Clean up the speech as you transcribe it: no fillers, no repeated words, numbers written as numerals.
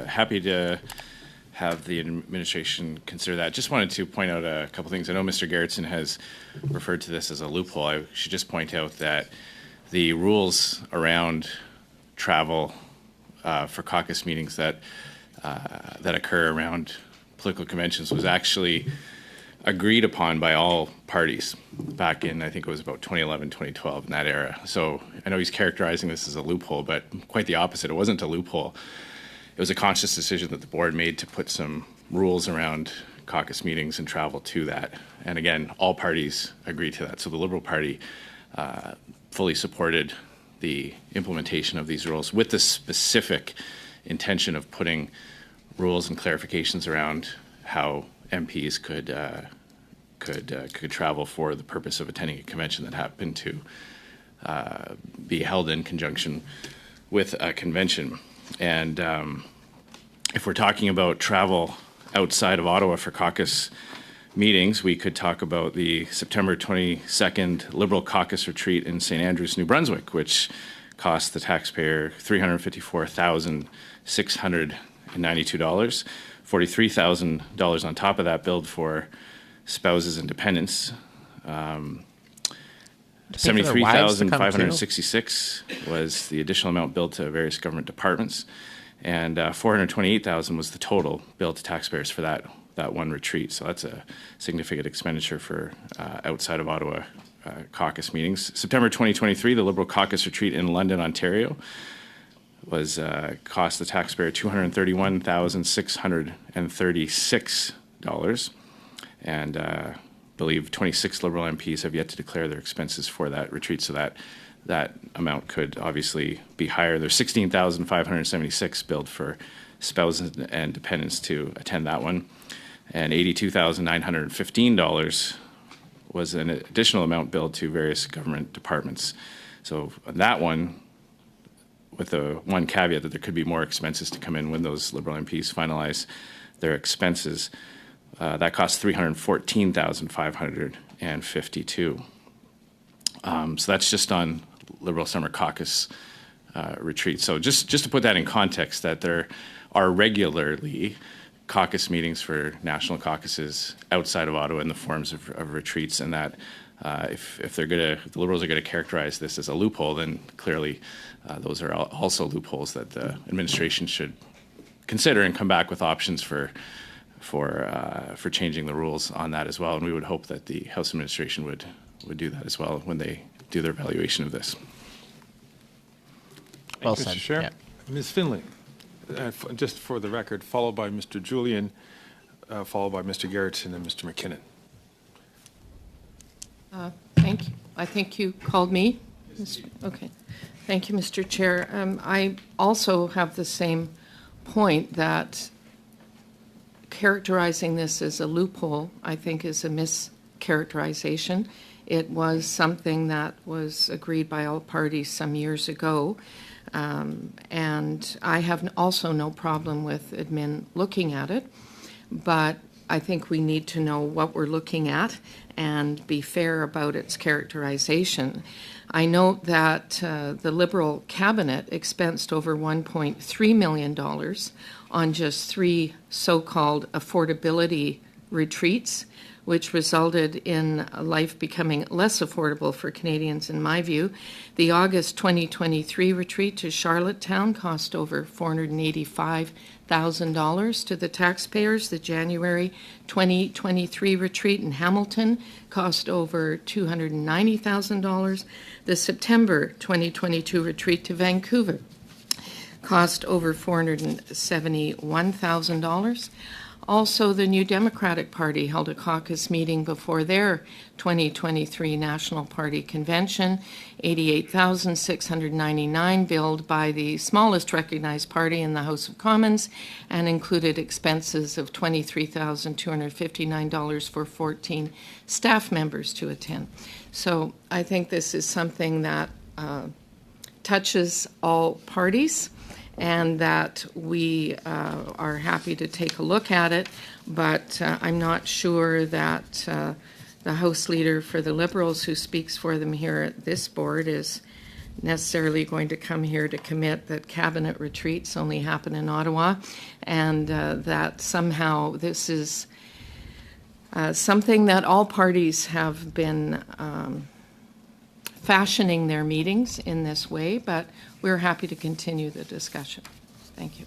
Happy to have the administration consider that. Just wanted to point out a couple things. I know Mr. Gerretsen has referred to this as a loophole. I should just point out that the rules around travel for caucus meetings that occur around political conventions was actually agreed upon by all parties back in, I think it was about 2011, 2012, in that era. So I know he's characterizing this as a loophole, but quite the opposite. It wasn't a loophole. It was a conscious decision that the board made to put some rules around caucus meetings and travel to that. And again, all parties agreed to that. So the Liberal Party fully supported the implementation of these rules with the specific intention of putting rules and clarifications around how MPs could travel for the purpose of attending a convention that happened to be held in conjunction with a convention. And if we're talking about travel outside of Ottawa for caucus meetings, we could talk about the September 22nd Liberal Caucus Retreat in St. Andrews, New Brunswick, which cost the taxpayer $354,692. $43,000 on top of that billed for spouses and dependents. $73,566 was the additional amount billed to various government departments, and $428,000 was the total billed to taxpayers for that one retreat. So that's a significant expenditure for outside of Ottawa caucus meetings. September 2023, the Liberal Caucus Retreat in London, Ontario, was cost the taxpayer $231,636, and I believe 26 Liberal MPs have yet to declare their expenses for that retreat, so that amount could obviously be higher. There's $16,576 billed for spouses and dependents to attend that one, and $82,915 was an additional amount billed to various government departments. So that one, with the one caveat that there could be more expenses to come in when those Liberal MPs finalize their expenses, that costs $314,552. So that's just on Liberal Summer Caucus retreats. So just to put that in context, that there are regularly caucus meetings for national caucuses outside of Ottawa in the forms of retreats, and that if the Liberals are going to characterize this as a loophole, then clearly those are also loopholes that the administration should consider and come back with options for changing the rules on that as well. And we would hope that the House administration would do that as well when they do their evaluation of this. Well said. Mr. Scheer. Yeah. Ms. Finlay, just for the record, followed by Mr. Julian, followed by Mr. Gerretsen and Mr. McKinnon. Thank you. I think you called me. Okay. Thank you, Mr. Chair. I also have the same point that characterizing this as a loophole, I think, is a mischaracterization. It was something that was agreed by all parties some years ago. And I have also no problem with admin looking at it, but I think we need to know what we're looking at and be fair about its characterization. I note that the Liberal cabinet expensed over $1.3 million on just 3 so-called affordability retreats, which resulted in life becoming less affordable for Canadians, in my view. The August 2023 retreat to Charlottetown cost over $485,000 to the taxpayers. The January 2023 retreat in Hamilton cost over $290,000. The September 2022 retreat to Vancouver cost over $471,000. Also, the New Democratic Party held a caucus meeting before their 2023 National Party Convention, $88,699 billed by the smallest recognized party in the House of Commons, and included expenses of $23,259 for 14 staff members to attend. So I think this is something that touches all parties, and that we are happy to take a look at it, but I'm not sure that the House Leader for the Liberals, who speaks for them here at this board, is necessarily going to come here to commit that cabinet retreats only happen in Ottawa, and that somehow this is something that all parties have been fashioning their meetings in this way, but we're happy to continue the discussion. Thank you.